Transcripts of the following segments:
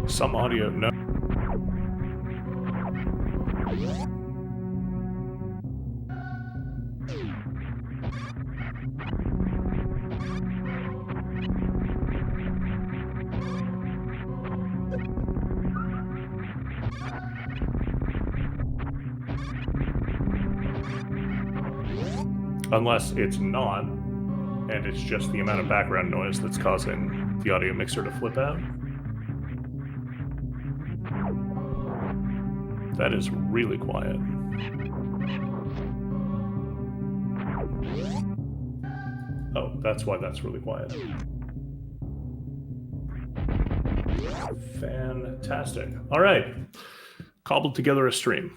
Some audio, no. Unless it's not, and it's just the amount of background noise that's causing the audio mixer to flip out. That is really quiet. Oh, that's why that's really quiet. Fantastic. All right. Cobbled together a stream.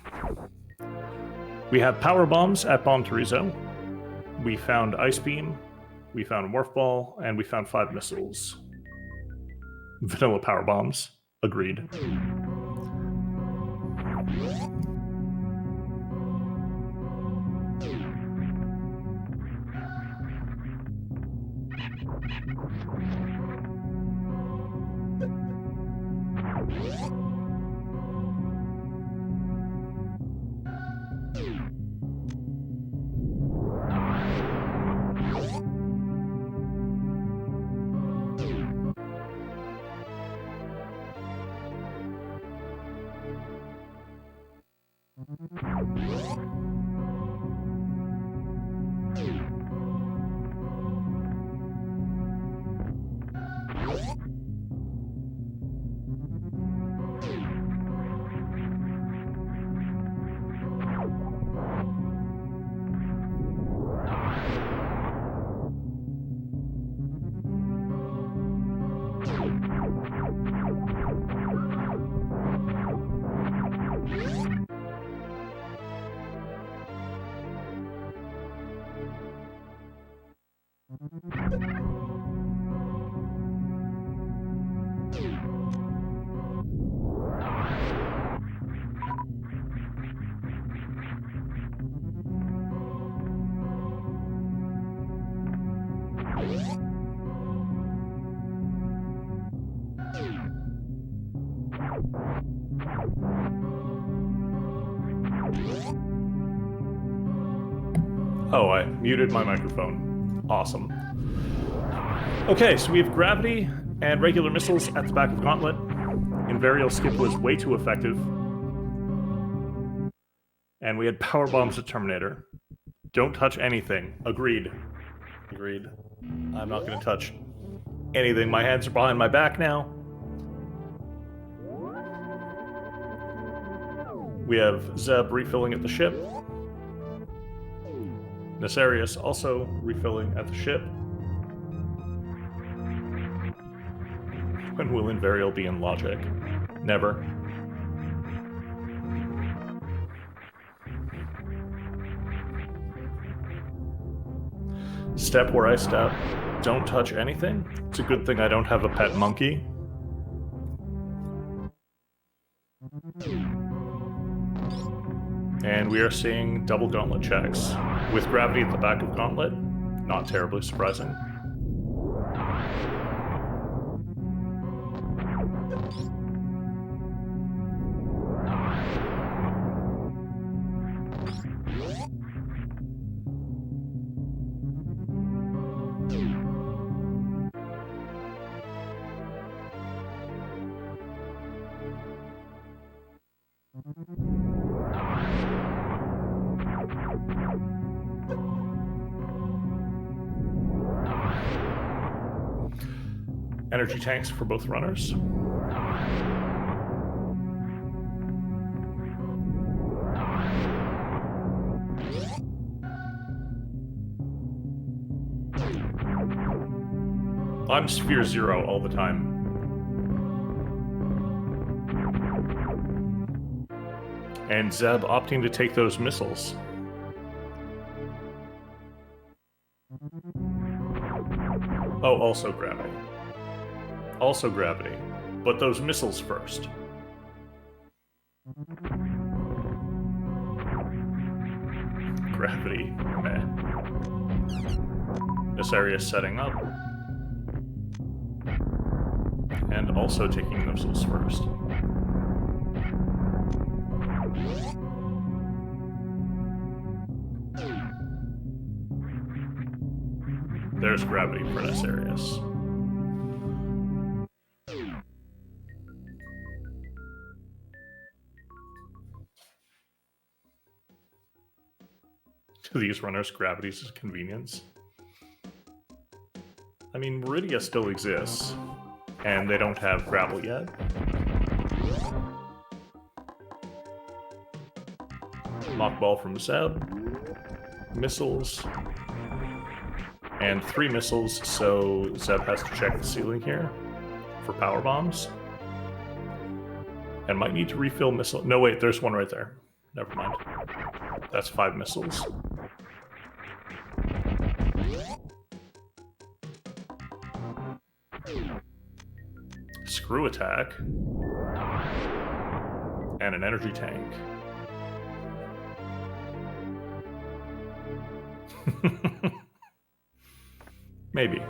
We have power bombs at Bomb Torizo. We found Ice Beam. We found Morph Ball. And we found 5 missiles. Vanilla power bombs. Agreed. Oh, I muted my microphone. Awesome. Okay, so we have gravity and regular missiles at the back of Gauntlet. Invarial skip was way too effective. And we had power bombs at Terminator. Don't touch anything. Agreed. Agreed. I'm not going to touch anything. My hands are behind my back now. We have Zeb refilling at the ship. Nasarius also refilling at the ship. When will Invarial be in logic? Never. Step where I step. Don't touch anything. It's a good thing I don't have a pet monkey. And And we are seeing double gauntlet checks. With gravity at the back of gauntlet, not terribly surprising. Energy tanks for both runners. I'm Sphere Zero all the time. And Zeb opting to take those missiles. Oh, also gravity. Also gravity. But those missiles first. Gravity. Meh. Nasarius setting up. And also taking missiles first. There's gravity for Nasarius. To these runners, gravity's a convenience. I mean, Meridia still exists, and they don't have grapple yet. Mock ball from Zeb. Missiles. And 3 missiles, so Zeb has to check the ceiling here for power bombs. And might need to refill missile. No, wait, there's one right there. Never mind. That's 5 missiles. Screw attack. And an energy tank. Maybe.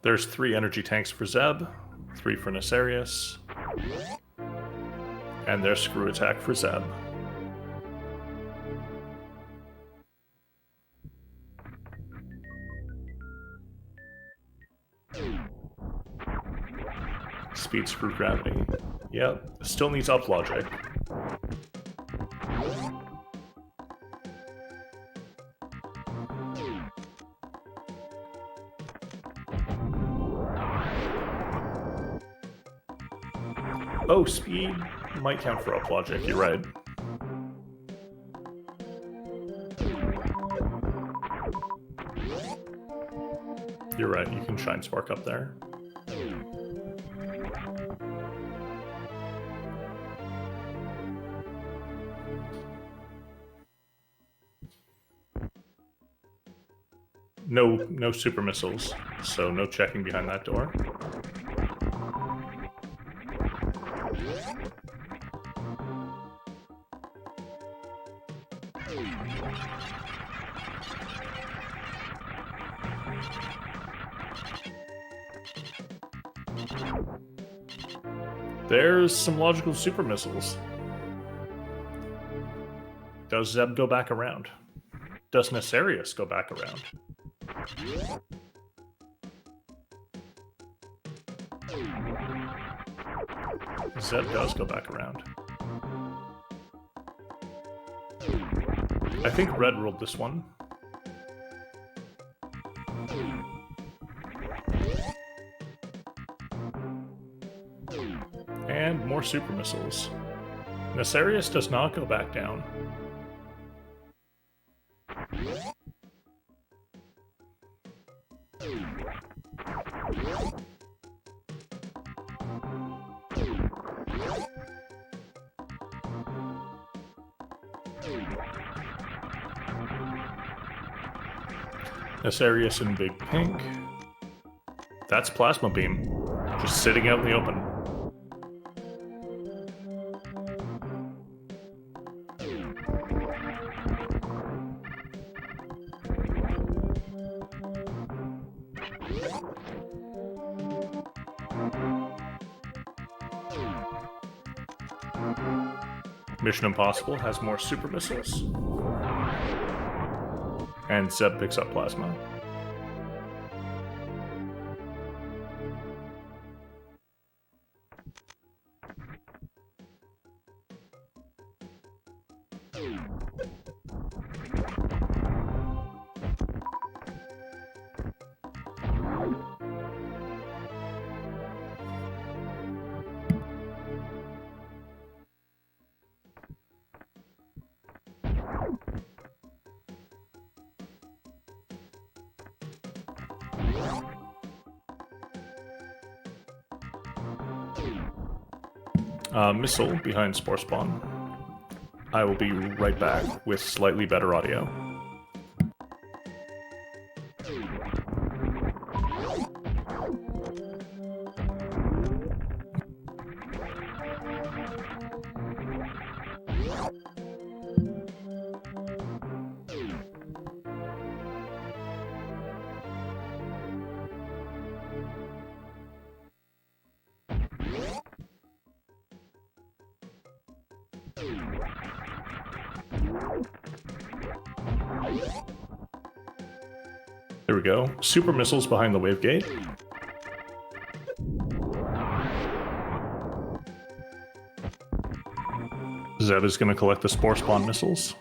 There's 3 energy tanks for Zeb, 3 for Nasarius, and there's screw attack for Zeb. Speed screw gravity. Yep, still needs up logic. Oh, speed might count for up logic, you're right. You're right, you can shine spark up there. No super missiles, so no checking behind that door. There's some logical super missiles. Does Zeb go back around? Does Nasarius go back around? Zeb does go back around. I think Red ruled this one. And more super missiles. Nasarius does not go back down. Nasarius in big pink. That's plasma beam. Just sitting out in the open. Mission Impossible has more super missiles. And Zeb picks up plasma. Missile behind Spore Spawn. I will be right back with slightly better audio. There we go. Super missiles behind the wave gate. Zeb is going to collect the Spore Spawn missiles.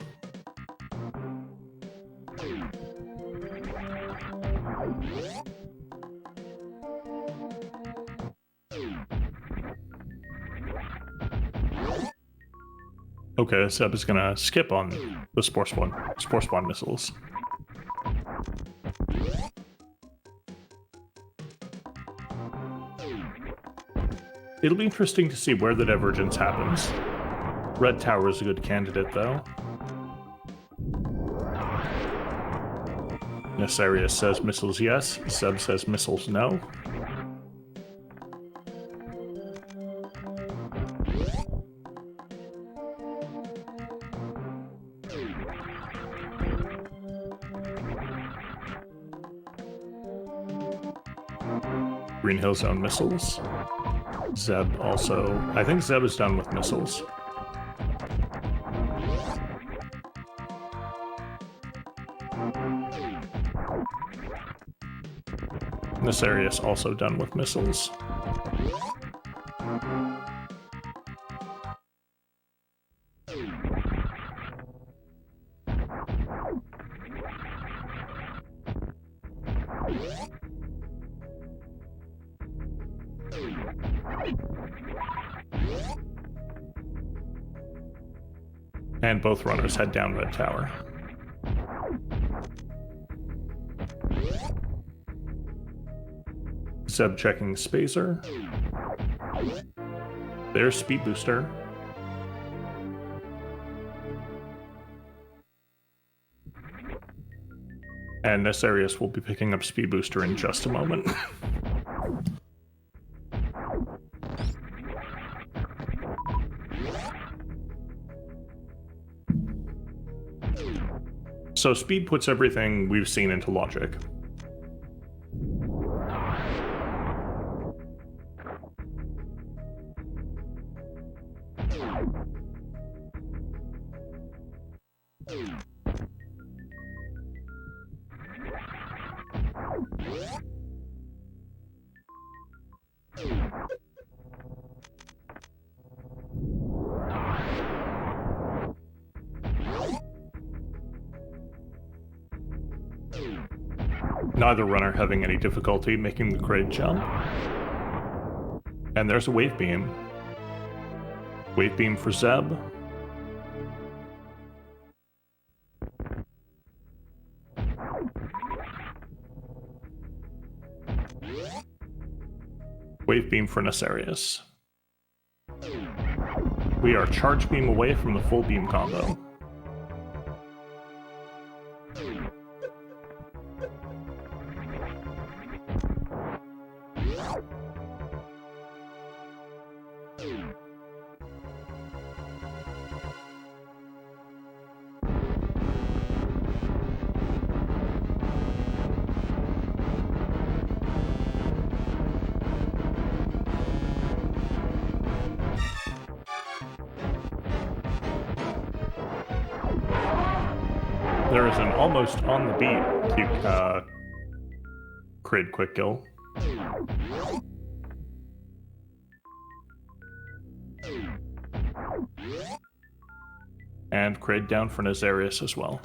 Okay, Zeb is going to skip on the Spore Spawn missiles. It'll be interesting to see where the divergence happens. Red Tower is a good candidate, though. Nasarius says missiles yes, Zeb says missiles no. Green Hill Zone missiles. Zeb also... I think Zeb is done with missiles. Nasarius also done with missiles. And both runners head down Red Tower. Zeb checking Spacer. There's Speed Booster. And Nasarius will be picking up Speed Booster in just a moment. So speed puts everything we've seen into logic. Neither runner having any difficulty making the crate jump. And there's a wave beam. Wave beam for Zeb. Wave beam for Nasarius. We are charge beam away from the full beam combo. There is an almost on the beat crit quick kill. And crit down for Nasarius as well.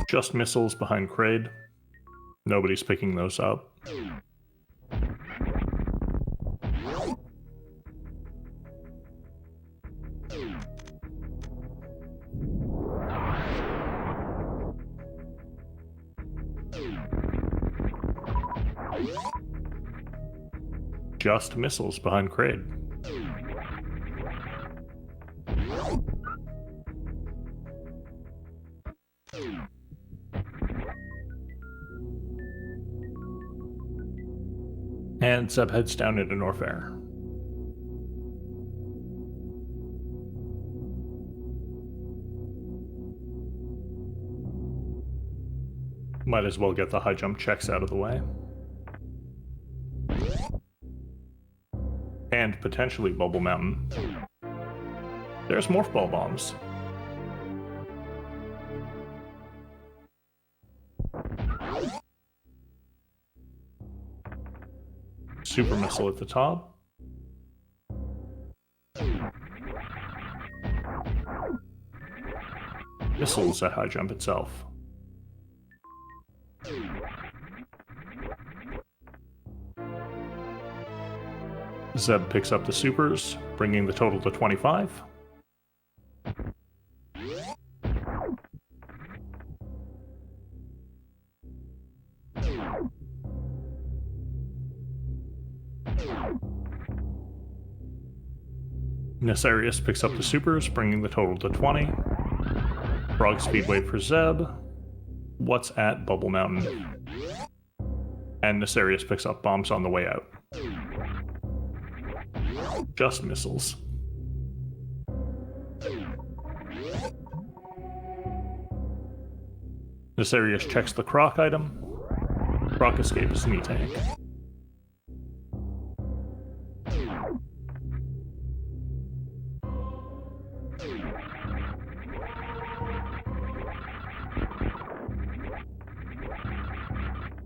Just missiles behind Kraid. Nobody's picking those up. Just missiles behind Kraid. And Zeb heads down into Norfair. Might as well get the high jump checks out of the way. And potentially Bubble Mountain. There's Morph Ball bombs. Super missile at the top. Missiles at high jump itself. Zeb picks up the supers, bringing the total to 25. Nasarius picks up the supers, bringing the total to 20. Frog Speedway for Zeb. What's at Bubble Mountain? And Nasarius picks up bombs on the way out. Just missiles. Nasarius checks the Croc item. Croc escapes knee tank.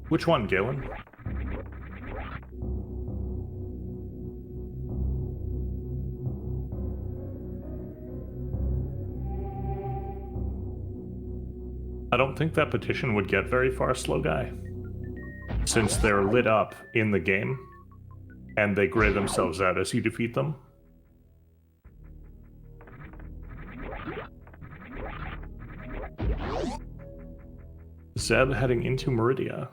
Which one, Galen? I don't think that petition would get very far, slow guy. Since they're lit up in the game, and they gray themselves out as you defeat them. Zeb heading into Meridia.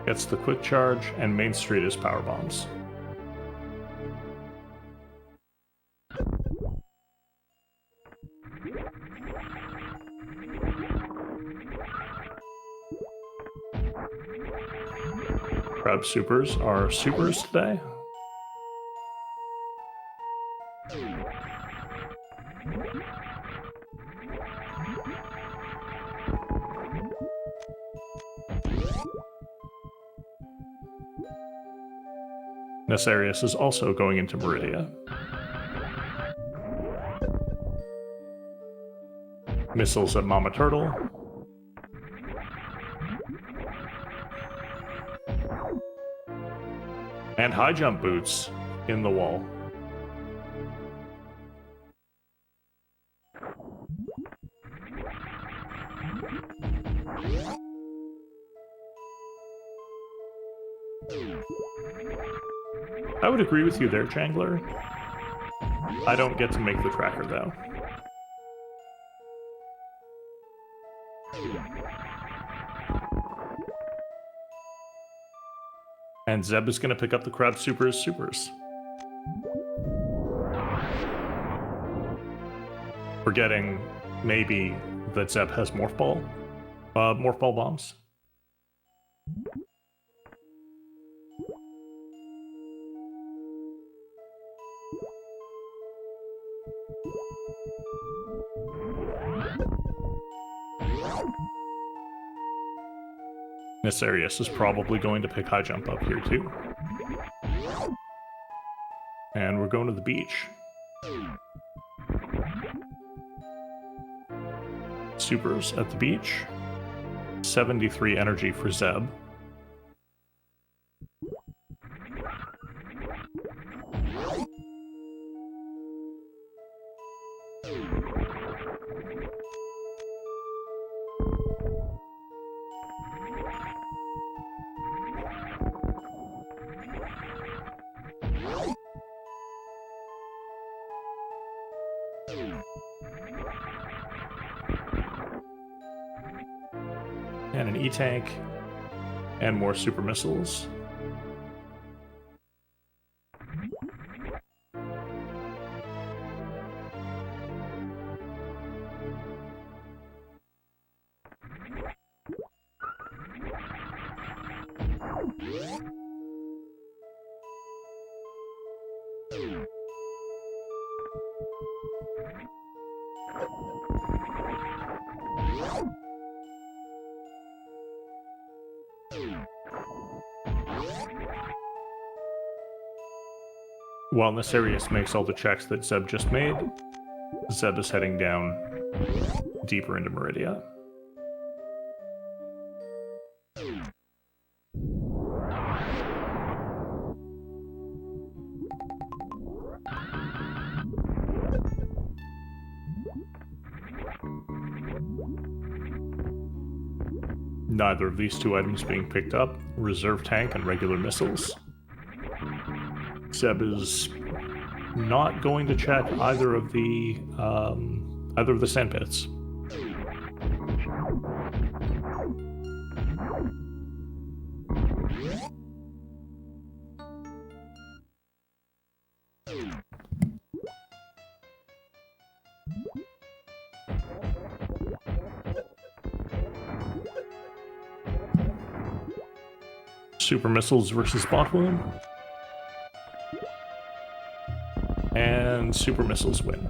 Gets the quick charge, and Main Street is power bombs. Crab supers are supers today. Nasarius is also going into Meridia. Missiles at Mama Turtle. And high jump boots in the wall. I would agree with you there, Changler. I don't get to make the tracker, though. And Zeb is going to pick up the Crab Supers supers. Forgetting, maybe, that Zeb has Morph Ball bombs. Nasarius is probably going to pick high jump up here too. And we're going to the beach. Supers at the beach. 73 energy for Zeb. And an E-tank, and more super missiles. While Nasarius makes all the checks that Zeb just made, Zeb is heading down deeper into Meridia. Neither of these two items being picked up. Reserve tank and regular missiles. Zeb is not going to check either of the sand pits. Super missiles versus bot wound. And super missiles win.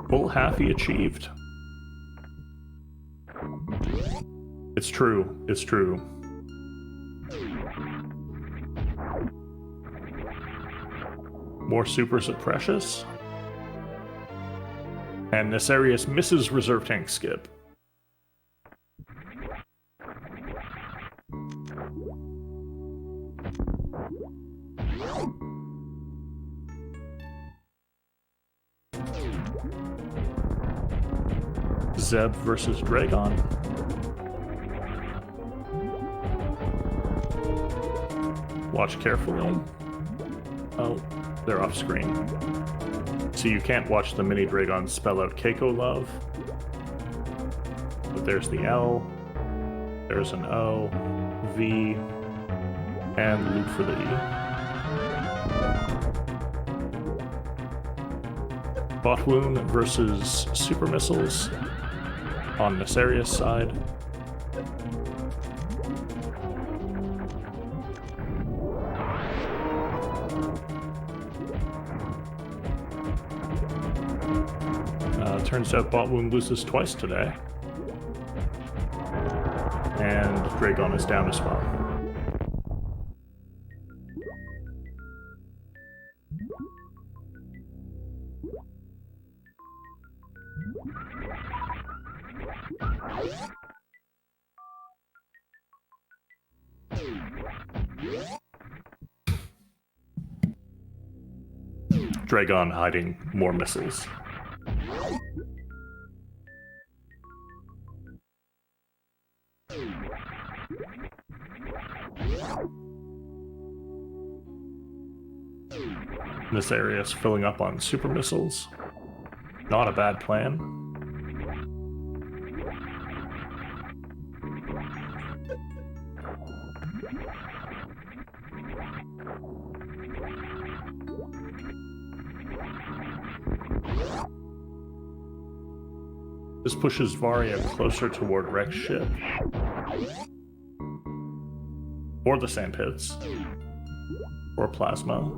Full halfie achieved. It's true. It's true. More supers at Precious. And Nasarius misses reserve tank skip. Zeb versus Dragon. Watch carefully. Oh, they're off screen. So you can't watch the mini Dragon spell out Keiko love. But there's the L, there's an O, V, and loop for the E. Bot wound versus super missiles on Nasarius' side. Turns out bot wound loses twice today. And Dragon is down as well. Dragon hiding more missiles. Nasarius filling up on super missiles. Not a bad plan. This pushes Varia closer toward Rex's ship. Or the sand pits. Or plasma.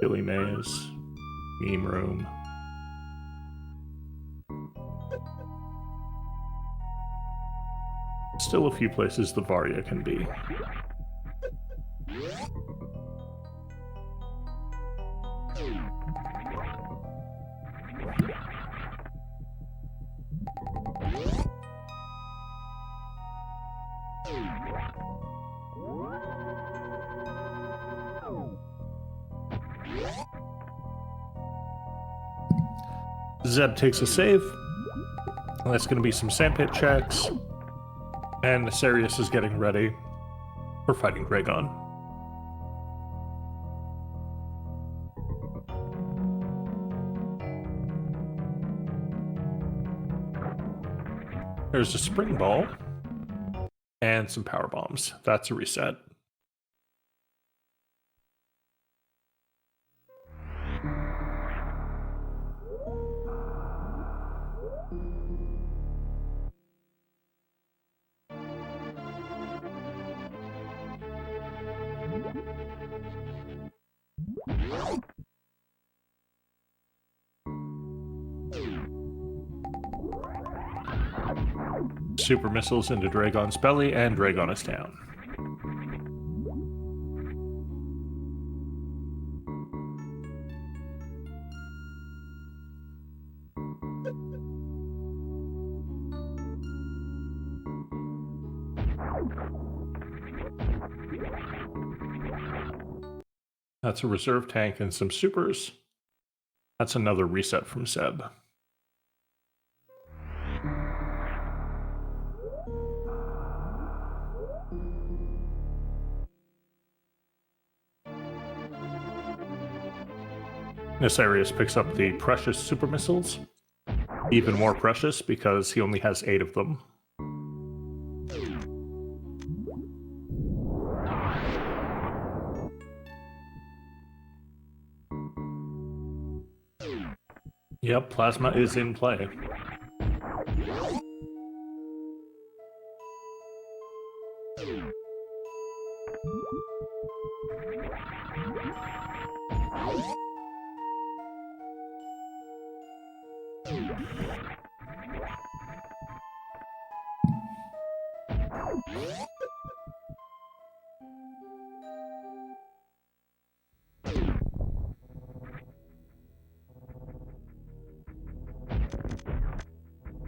Billy Mays. Meme room. Still a few places the Varia can be. Zeb takes a save. That's going to be some sandpit checks. And Nasarius is getting ready for fighting Dragon. There's a spring ball and some power bombs. That's a reset. Super missiles into Dragon's belly, and Dragon is down. That's a reserve tank and some supers. That's another reset from Zeb. Nasarius picks up the precious super missiles. Even more precious because he only has 8 of them. Yep, plasma is in play.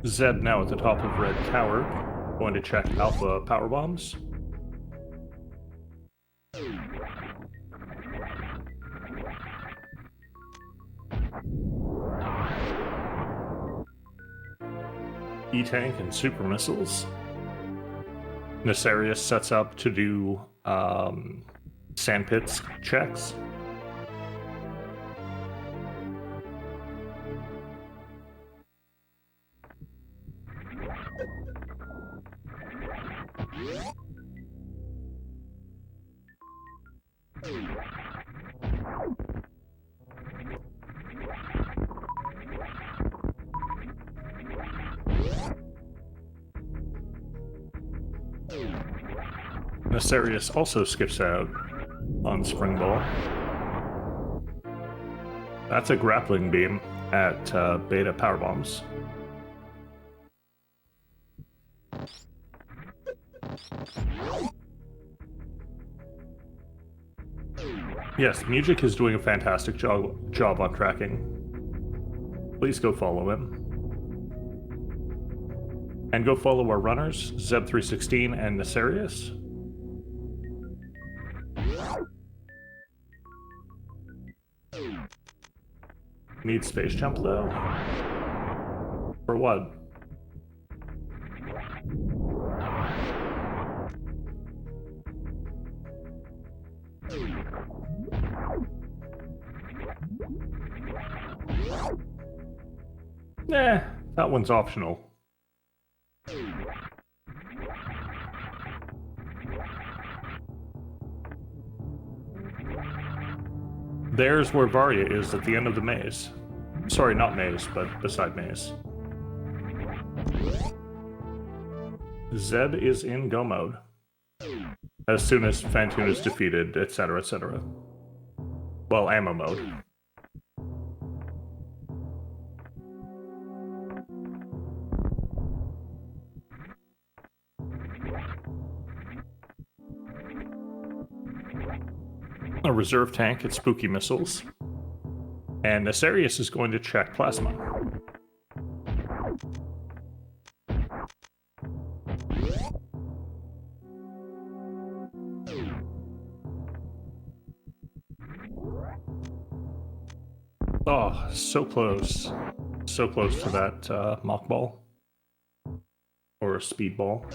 Zeb now at the top of Red Tower, going to check Alpha power bombs. E-tank and super missiles. Nasarius sets up to do sandpits checks. Nasarius also skips out on Spring Ball. That's a grappling beam at Beta power bombs. Yes, Music is doing a fantastic job on tracking. Please go follow him. And go follow our runners, Zeb316 and Nasarius. Need space jump though? For what? Nah, that one's optional. There's where Varia is at the end of the maze. Sorry, not Maze, but beside Maze. Zeb is in go mode. As soon as Fantoon is defeated, etc., etc. Well, ammo mode. A reserve tank at Spooky Missiles. And Nasarius is going to check Plasma. Oh, so close. So close to that mock ball. Or speedball.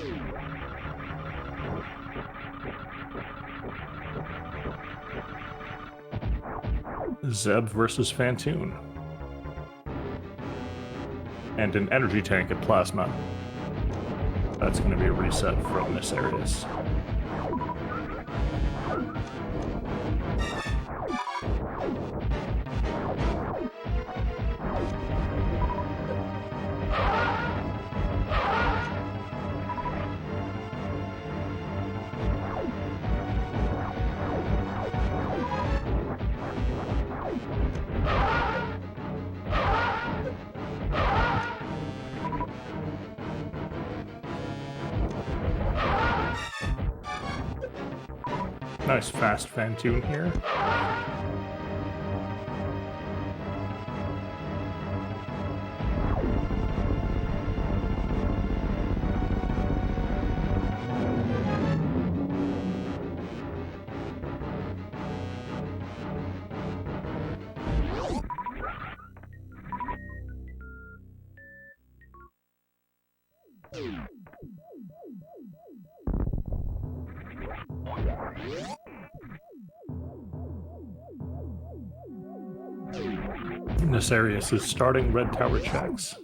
Zeb versus Fantoon. And an energy tank at Plasma. That's going to be a reset from Nasarius. Nice fast Fantoon here. Nasarius is starting red tower checks.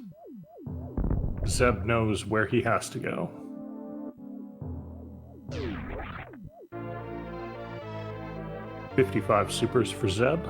Zeb knows where he has to go. $55 supers for Zeb.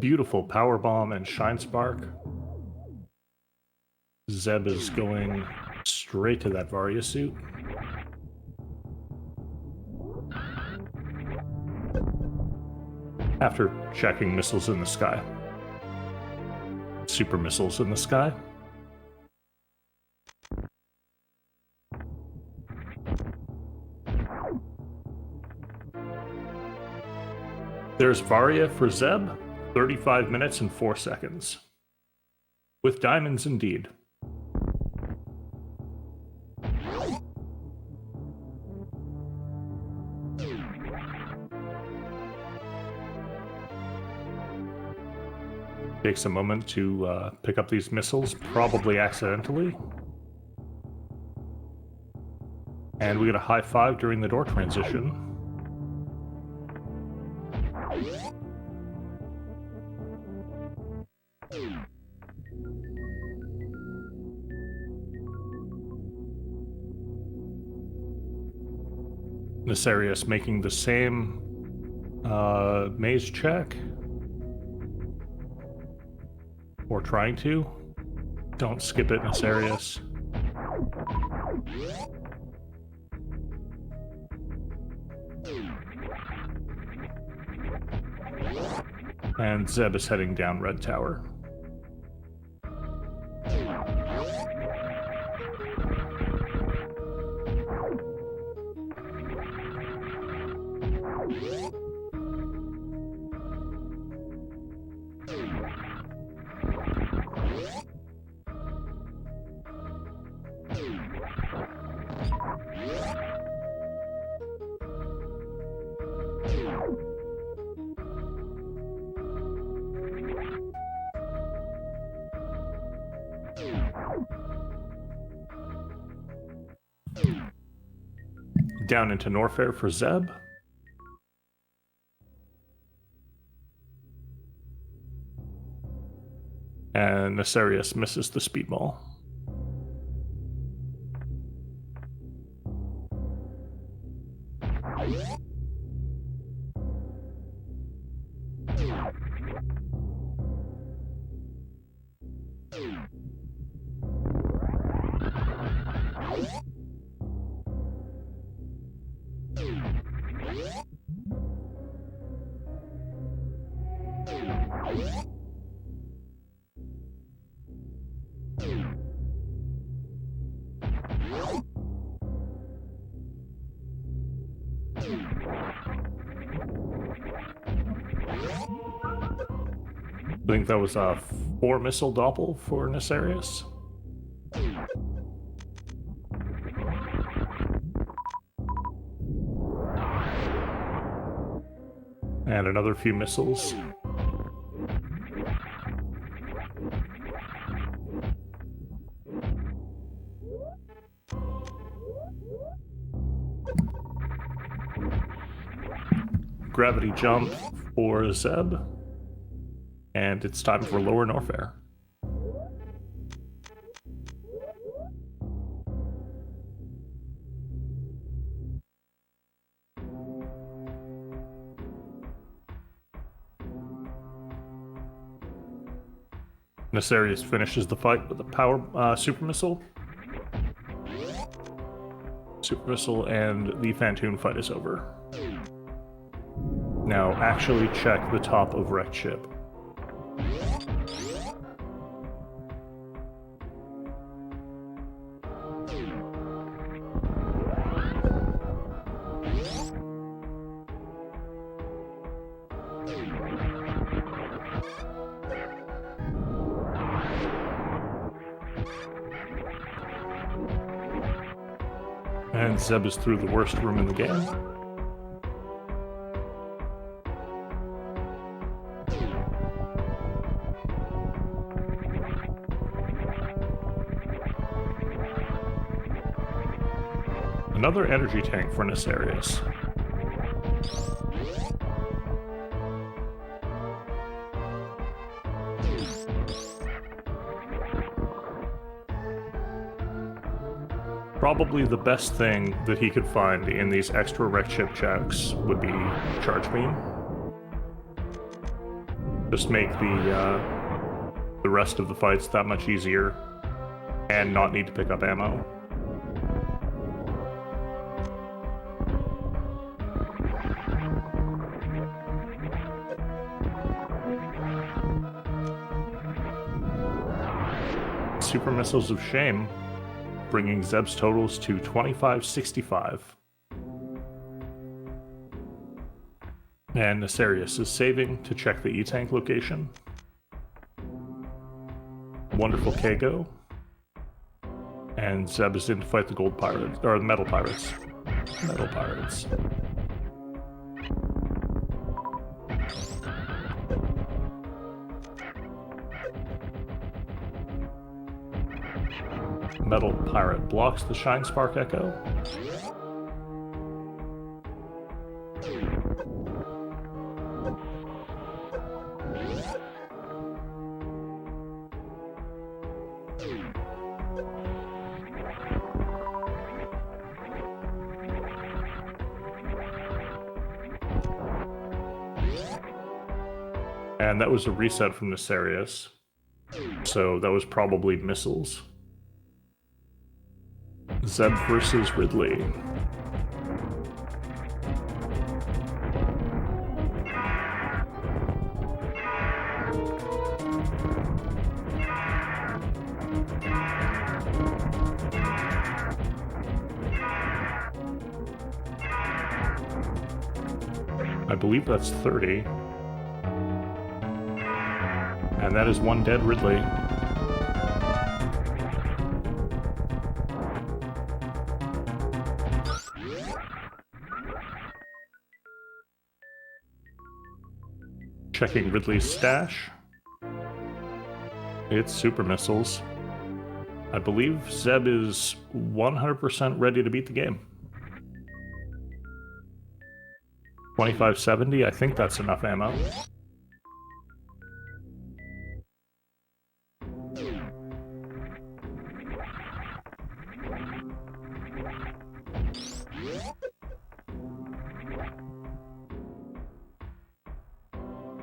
Beautiful power bomb and shine spark. Zeb is going straight to that Varia suit. After checking missiles in the sky. Super missiles in the sky. There's Varia for Zeb. 35 minutes and 4 seconds. With diamonds indeed. Takes a moment to pick up these missiles, probably accidentally. And we get a high five during the door transition. Nasarius making the same maze check. Or trying to. Don't skip it, Nasarius. And Zeb is heading down Red Tower. Down into Norfair for Zeb. And Nasarius misses the speedball. I think that was a 4-missile doppel for Nasarius. And another few missiles. Gravity jump for Zeb. And it's time for Lower Norfair. Nasarius finishes the fight with a power super missile. Super missile, and the Phantoon fight is over. Now actually check the top of wrecked ship. And Zeb is through the worst room in the game. Another energy tank for Nasarius. Probably the best thing that he could find in these extra wrecked ship checks would be charge beam. Just make the rest of the fights that much easier and not need to pick up ammo. Super Missiles of Shame, bringing Zeb's totals to 2565. And Nasarius is saving to check the E-Tank location. Wonderful Kago. And Zeb is in to fight the Gold Pirates, or the Metal Pirates. Metal Pirates. Metal Pirate blocks the Shine Spark Echo. And that was a reset from Nasarius. So that was probably missiles. Zeb versus Ridley. I believe that's 30. And that is one dead Ridley. Checking Ridley's stash. It's super missiles. I believe Zeb is 100% ready to beat the game. 2570, I think that's enough ammo.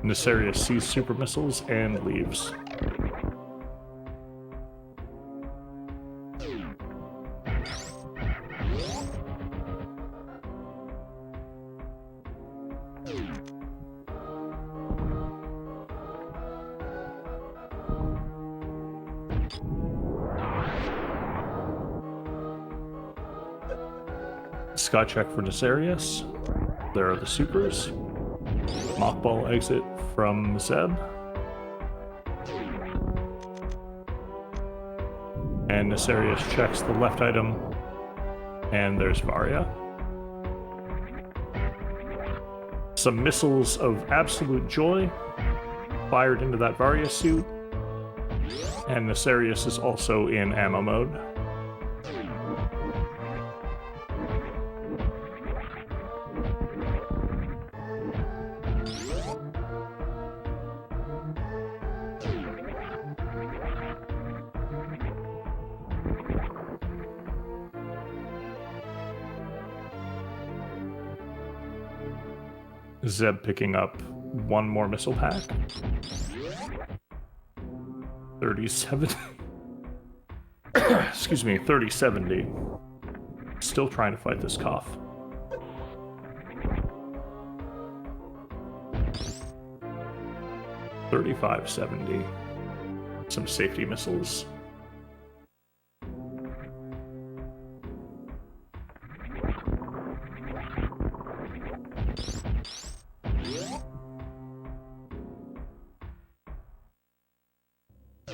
Nasarius sees super missiles and leaves. Sky check for Nasarius. There are the supers. Mockball exit from Zeb. And Nasarius checks the left item, and there's Varia. Some missiles of absolute joy fired into that Varia suit, and Nasarius is also in ammo mode. Zeb picking up one more missile pack. 3070. Excuse me, 3070. Still trying to fight this cough. $35.70. Some safety missiles.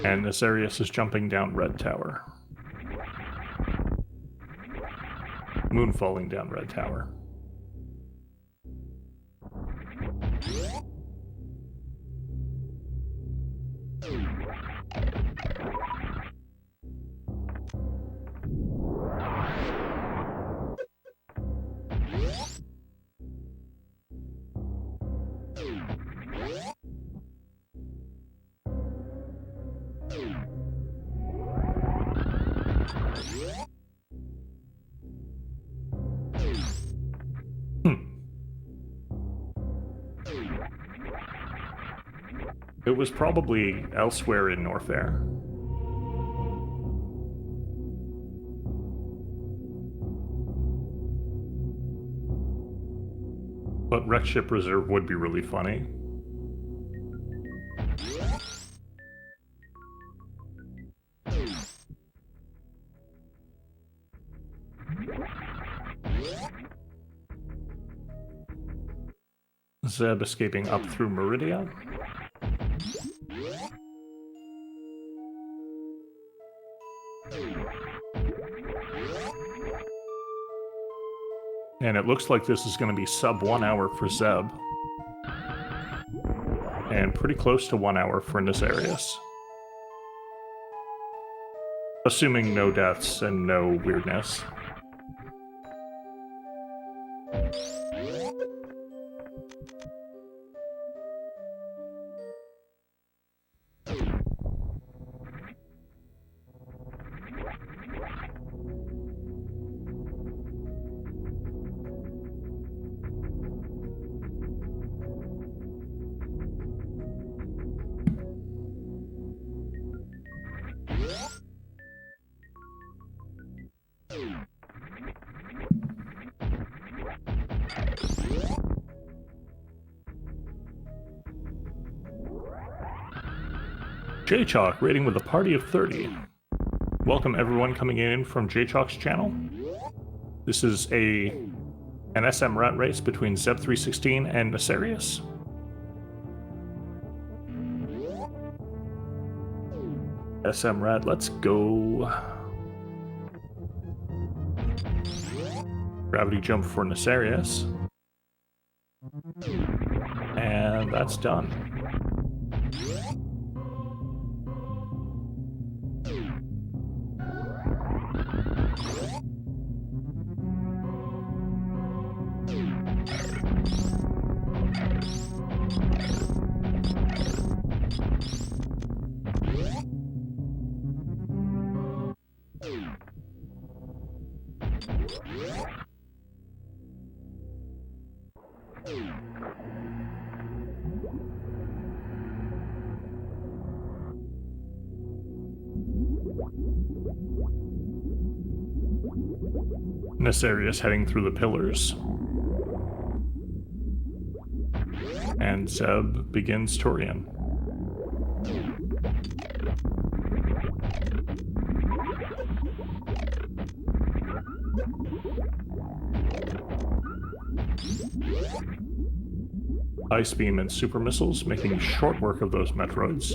And Nasarius is jumping down Red Tower. Moon falling down Red Tower. It was probably elsewhere in Norfair. But Wreck Ship Reserve would be really funny. Zeb escaping up through Meridia. And it looks like this is going to be sub 1 hour for Zeb. And pretty close to 1 hour for Nasarius. Assuming no deaths and no weirdness. J-Chalk rating with a party of 30. Welcome everyone coming in from J-Chalk's channel. This is an SMRAT race between Zeb316 and Nasarius. SMRAT, let's go. Gravity jump for Nasarius. And that's done. Nasarius heading through the pillars. And Zeb begins Turian. Ice beam and super missiles making short work of those Metroids.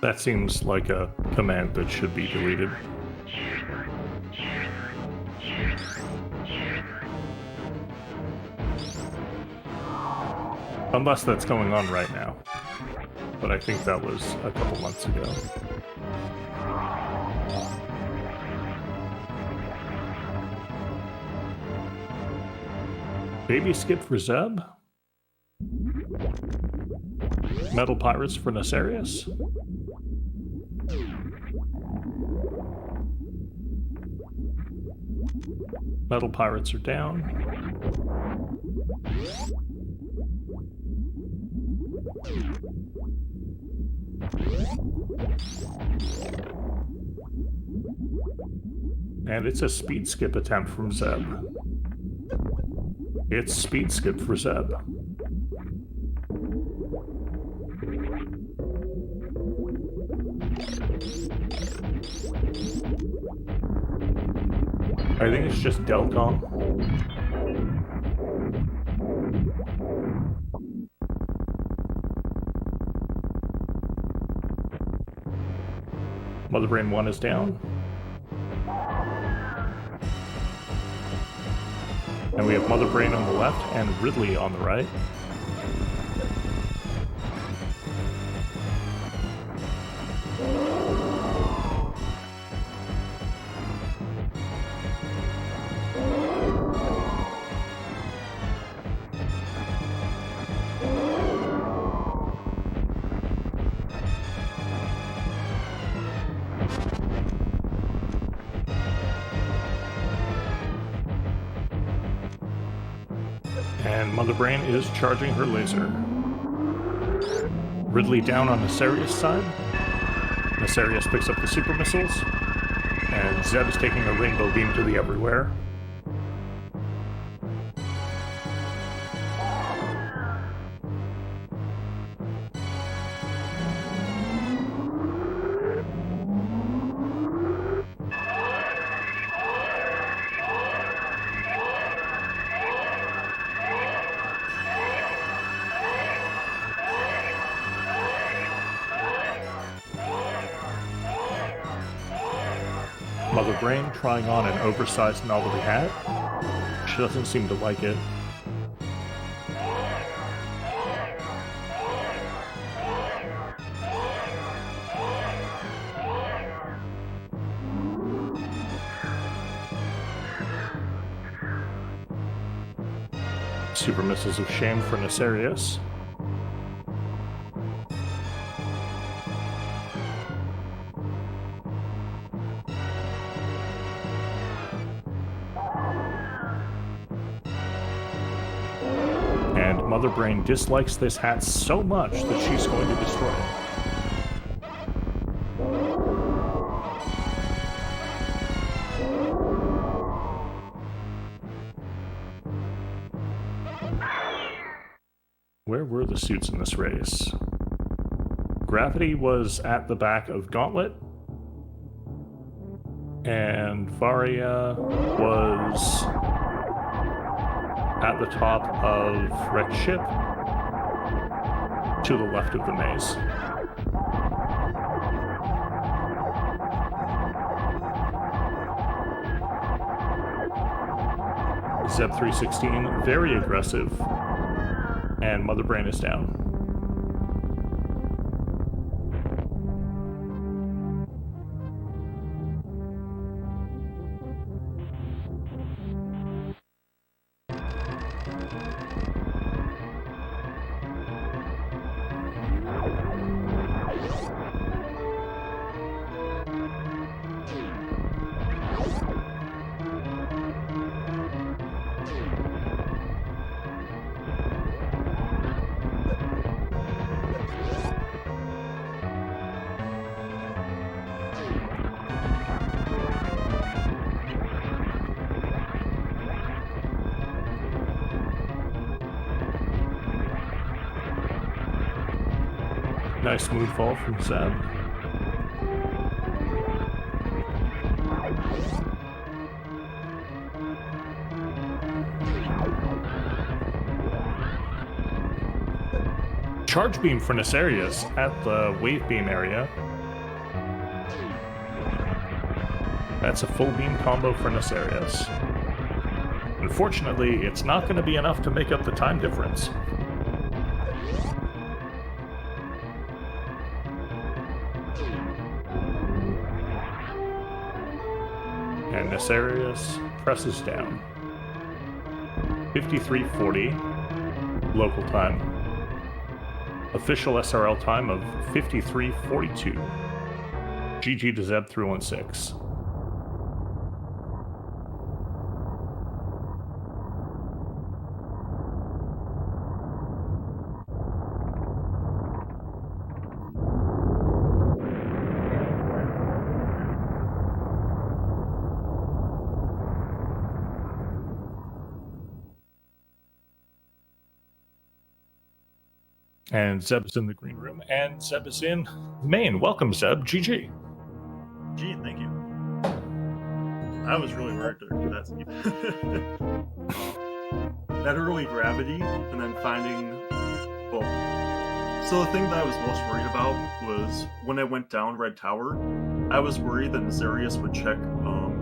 That seems like a command that should be deleted. Unless that's going on right now. But I think that was a couple months ago. Baby skip for Zeb? Metal pirates for Nasarius? Metal pirates are down. And it's a speed skip attempt from Zeb. It's speed skip for Zeb. I think it's just Delcom. Mother Brain 1 is down. And we have Mother Brain on the left and Ridley on the right. And Mother Brain is charging her laser. Ridley down on Nasarius' side. Nasarius picks up the super missiles. And Zeb is taking a rainbow beam to the everywhere. Mother Brain trying on an oversized novelty hat. She doesn't seem to like it. Super missiles of shame for Nasarius. And Mother Brain dislikes this hat so much that she's going to destroy it. Where were the suits in this race? Gravity was at the back of Gauntlet. And Varia was at the top of wrecked ship, to the left of the maze. Zeb316, very aggressive, and Mother Brain is down. Nice moonfall from Zeb. Charge beam for Nasarius at the wave beam area. That's a full beam combo for Nasarius. Unfortunately, it's not going to be enough to make up the time difference. And Nasarius presses down. 53:40 local time. Official SRL time of 53:42. GG to Zeb316. And Zeb is in the green room, and Zeb is in main. Welcome, Zeb. GG. Gee, thank you. I was really worried during that scene. That early gravity, and then finding... Well, so the thing that I was most worried about was when I went down Red Tower, I was worried that Nasarius would check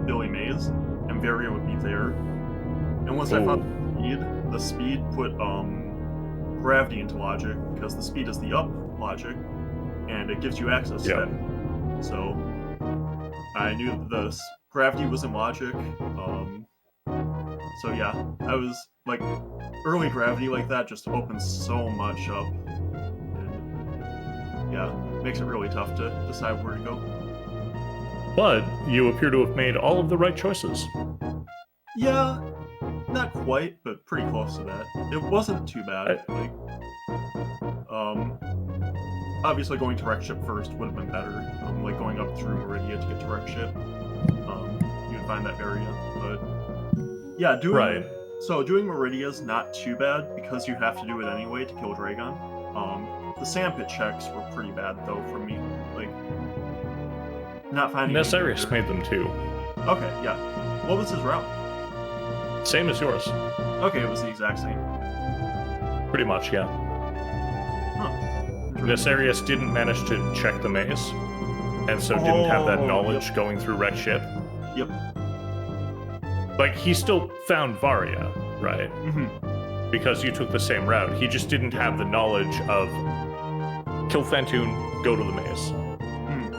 Billy Mays, and Varia would be there. And once I found the speed put... gravity into logic, because the speed is the up logic, and it gives you access to that. So I knew the gravity was in logic. So yeah, I was like, early gravity like that just opens so much up. And, yeah, makes it really tough to decide where to go. But you appear to have made all of the right choices. Yeah. Not quite, but pretty close to that. It wasn't too bad. Obviously going to wreck ship first would have been better. Like going up through Meridia to get to wreck ship. You would find that area, but yeah, doing Meridia's not too bad because you have to do it anyway to kill Dragon. The sandpit checks were pretty bad though for me. Like not finding. Nasarius made them too. Okay, yeah. What was his route? Same as yours. Okay, it was the exact same. Pretty much, yeah. Huh. Nasarius didn't manage to check the maze, and so didn't have that knowledge going through wrecked ship. Yep. Like, he still found Varia, right? Mm-hmm. Because you took the same route. He just didn't have the knowledge of kill Fantoon, go to the maze. Mm.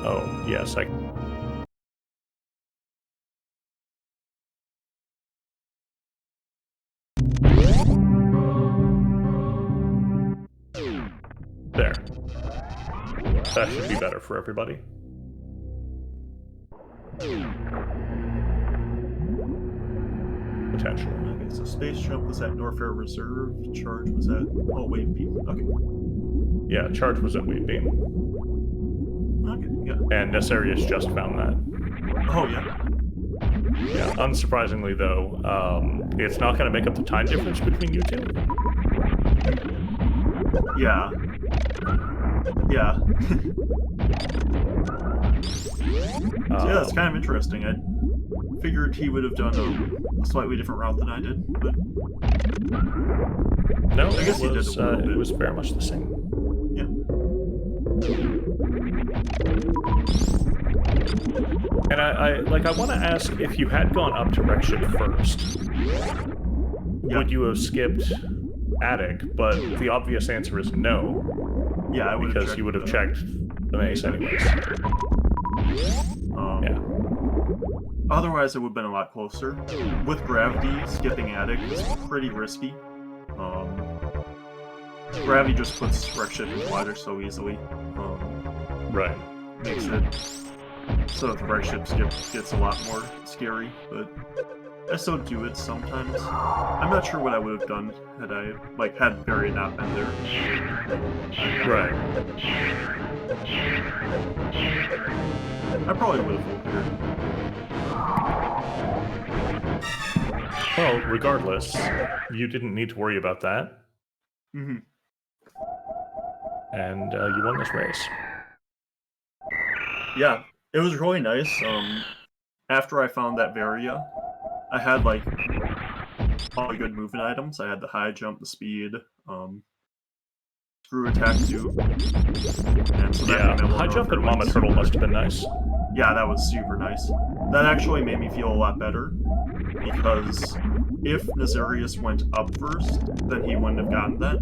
Oh, yes, There. That should be better for everybody. Potentially. Okay, so Space Jump was at Norfair Reserve, Charge was at... Oh, Wave Beam. Okay. Yeah, Charge was at Wave Beam. Okay, yeah. And Nasarius just found that. Oh, yeah. Yeah, unsurprisingly, though, it's not going to make up the time difference between you two. Yeah. Yeah. So yeah, it's kind of interesting. I figured he would have done a slightly different route than I did, but No, I guess he did a little bit. it was very much the same. Yeah. And I want to ask, if you had gone up to wreck ship first, would you have skipped attic? But the obvious answer is no. Yeah, I would have because you would have checked the maze anyways. Yeah. Otherwise, it would have been a lot closer. With gravity, skipping attic is pretty risky. Gravity just puts wreck ship in water so easily. Right. Makes it so the wreck ship skip gets a lot more scary, but I still do it sometimes. I'm not sure what I would have done had I, had Barry not been there. Right. I probably would have voted here. Well, regardless, you didn't need to worry about that. Mm-hmm. And you won this race. Yeah, it was really nice. After I found that Varia, I had all the good movement items. I had the high jump, the speed, screw attack too. And so that high jump and Mama Turtle must have been nice. Yeah, that was super nice. That actually made me feel a lot better, because if Nasarius went up first, then he wouldn't have gotten that,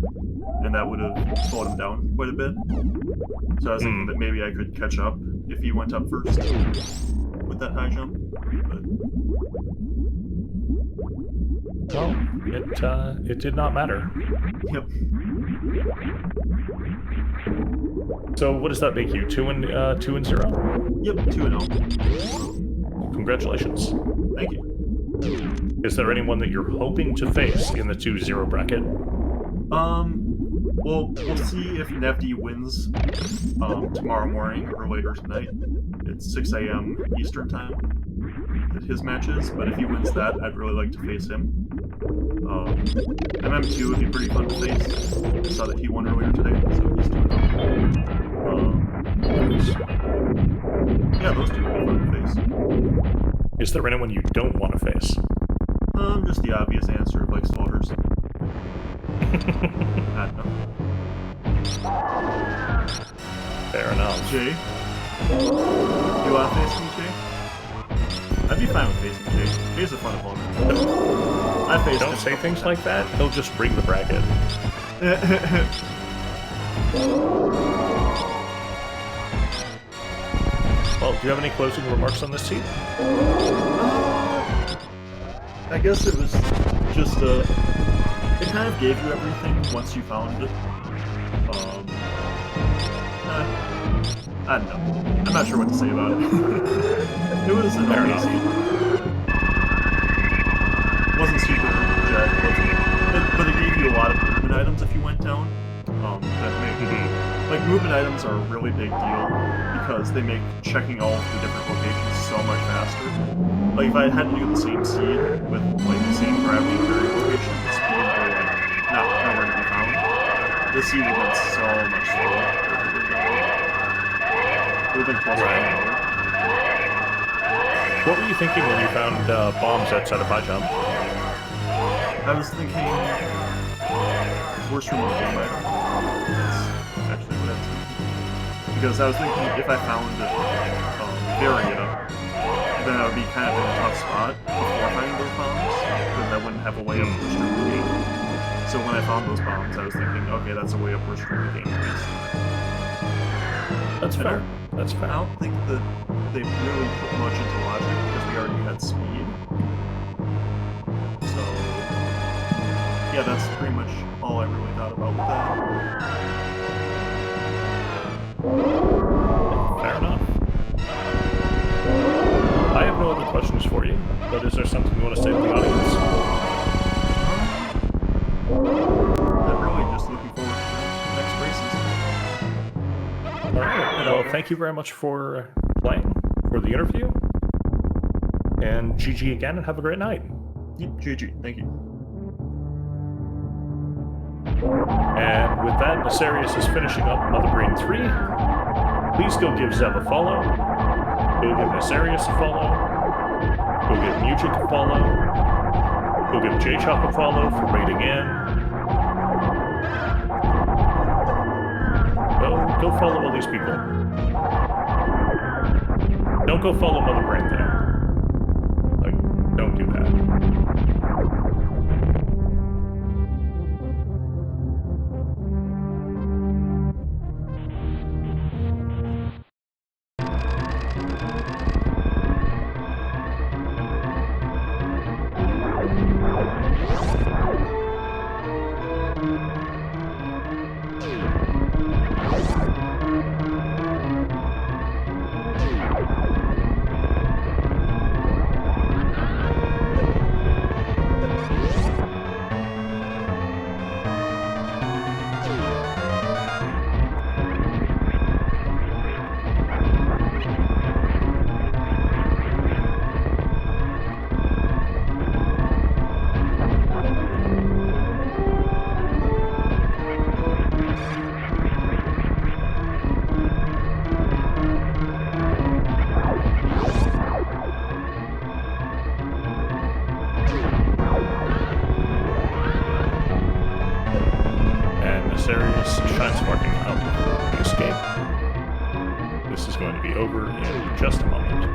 and that would have slowed him down quite a bit. So I was thinking that maybe I could catch up if he went up first with that high jump. But well, it did not matter. Yep. So what does that make you? 2 and 0? Yep, 2-0. Congratulations. Thank you. Is there anyone that you're hoping to face in the 2-0 bracket? Well, we'll see if Nevdi wins tomorrow morning or later tonight. It's 6 a.m. Eastern time at his matches, but if he wins that, I'd really like to face him. MM2 would be pretty fun to face. I saw that he won earlier today, so he's doing it. Yeah, those two would be fun to face. Is there anyone you don't want to face? Just the obvious answer of slaughters. I don't know. Fair enough. Jay? You want to face me, Jay? I'd be fine with facing Jay. Jay's a fun opponent. Don't say things like that. He'll just bring the bracket. Well, do you have any closing remarks on this team? I guess it was just it kind of gave you everything once you found it. I don't know. I'm not sure what to say about it. It was an okay scene. It wasn't super jacked, but it gave you a lot of movement items if you went down. That make movement items are a really big deal because they make checking all of the different locations so much faster. If I had to do the same seed with the same gravity and variable location, the speed would nowhere to be found. The seed would have been so much slower. It would have been closer to What were you thinking when you found bombs outside of high jump? I was thinking worst remote game item. That's actually what I was thinking. Because I was thinking if I found Varia, then I would be kind of in a tough spot before finding those bombs, because I wouldn't have a way of pushing the game. So when I found those bombs, I was thinking, okay, that's a way of pushing the game at least. That's fair. That's fair. I don't think that they really put much into logic because we already had speed. So yeah, that's pretty much all I really thought about with that. Fair enough. I have no other questions for you, but is there something you want to say to the audience? I'm really just looking forward to the next races. All right. Well, thank you very much for playing, for the interview, and GG again, and have a great night. Yep, GG. Thank you. And with that, Nasarius is finishing up Mother Brain 3. Please go give Zeb a follow. Go give Nasarius a follow. Go give Music a follow. Go give J-Chop a follow for raiding in. Go follow all these people. Don't go follow Mother Brain there. Like, don't do that. Nasarius shines sparking out the escape. This is going to be over in just a moment.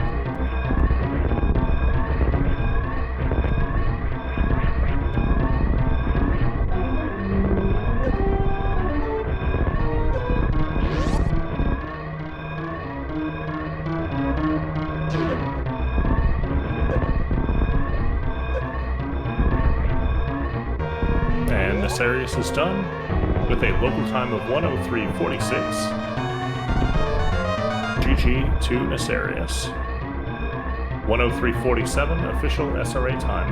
And Nasarius is done with a local time of 1:03:46. GG to Nasarius. 1:03:47 official SRA time.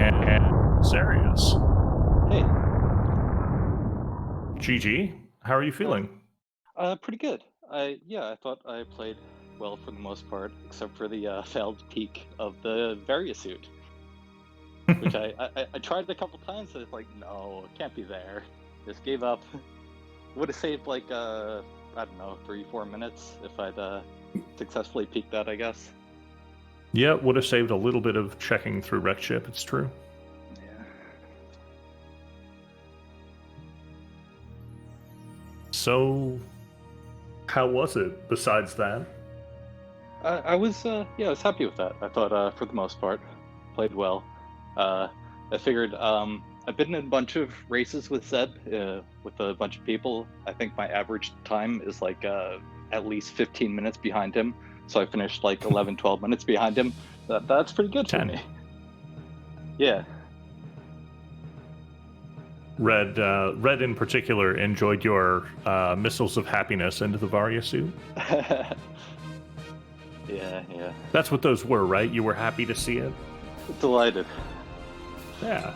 And Nasarius. Hey, GG, how are you feeling? pretty good. I thought I played well for the most part, except for the failed peak of the Various suit, which I tried a couple times. And it's like, no, it can't be there. Just gave up. Would have saved like I don't know, 3-4 minutes if I'd successfully peaked that, I guess. Yeah, would have saved a little bit of checking through wreck ship, it's true. Yeah. So, how was it besides that? I was happy with that. I thought for the most part played well. I figured I've been in a bunch of races with Zeb with a bunch of people. I think my average time is like at least 15 minutes behind him. So I finished like 11, 12 minutes behind him. That's pretty good for 10. me. Yeah. Red in particular enjoyed your missiles of happiness into the Varia suit. Yeah. That's what those were, right? You were happy to see it? Delighted. Yeah.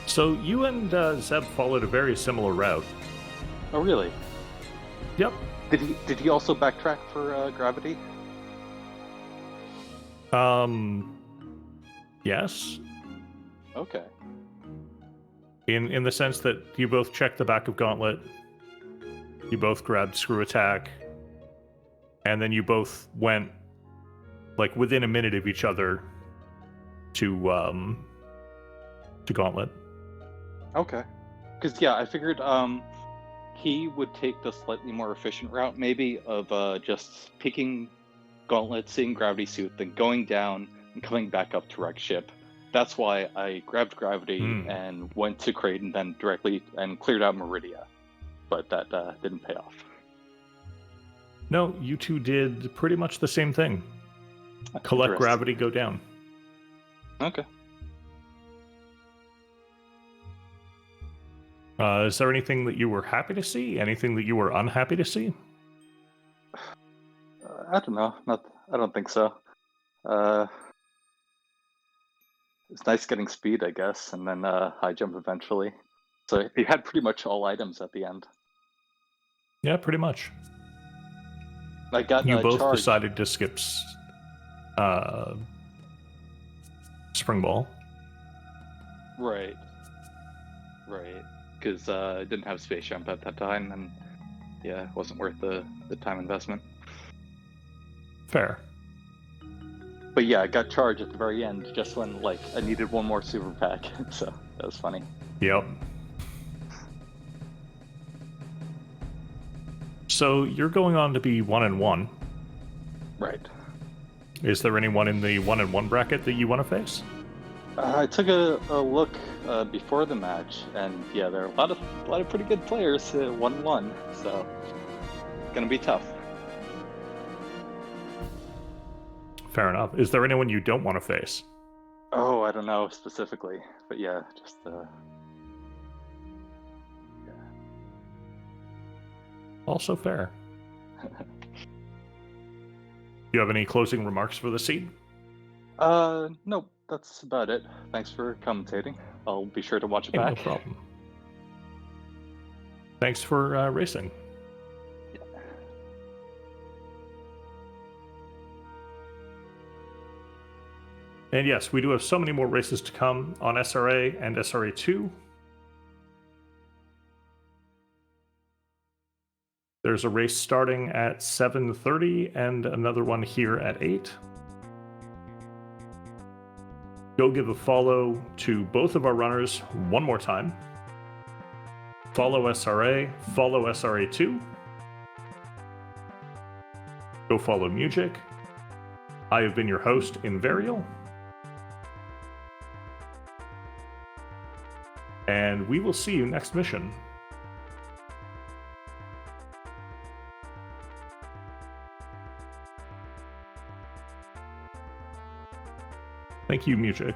So you and Zeb followed a very similar route. Oh, really? Yep. Did he also backtrack for gravity? Yes. Okay. In the sense that you both checked the back of Gauntlet, you both grabbed Screw Attack, and then you both went like within a minute of each other to Gauntlet. Okay. Because I figured he would take the slightly more efficient route, maybe, of just picking Gauntlet, seeing Gravity Suit, then going down and coming back up to wreck ship. That's why I grabbed Gravity and went to Crate and then directly and cleared out Meridia. But that didn't pay off. No, you two did pretty much the same thing. Collect Gravity, go down. Okay. Is there anything that you were happy to see? Anything that you were unhappy to see? I don't know. I don't think so. It's nice getting speed, I guess, and then high jump eventually. So you had pretty much all items at the end. Yeah, pretty much. I got You both charged. decided to skip spring ball. Right. Because I didn't have space jump at that time, and yeah, it wasn't worth the time investment. Fair. But yeah, I got charged at the very end, just when like I needed one more super pack. So that was funny. Yep. So you're going on to be 1-1. Right. Is there anyone in the 1-1 bracket that you want to face? I took a look before the match, and yeah, there are a lot of pretty good players 1-1, so it's gonna be tough. Fair enough. Is there anyone you don't want to face? Oh, I don't know specifically, but yeah, just Also fair. You have any closing remarks for the seed? Nope, that's about it. Thanks for commentating. I'll be sure to watch it Hey, back. no problem. Thanks for racing. And yes, we do have so many more races to come on SRA and SRA2. There's a race starting at 7:30 and another one here at 8. Go give a follow to both of our runners one more time. Follow SRA, follow SRA2. Go follow Music. I have been your host, Invarial. And we will see you next mission. Thank you, Music.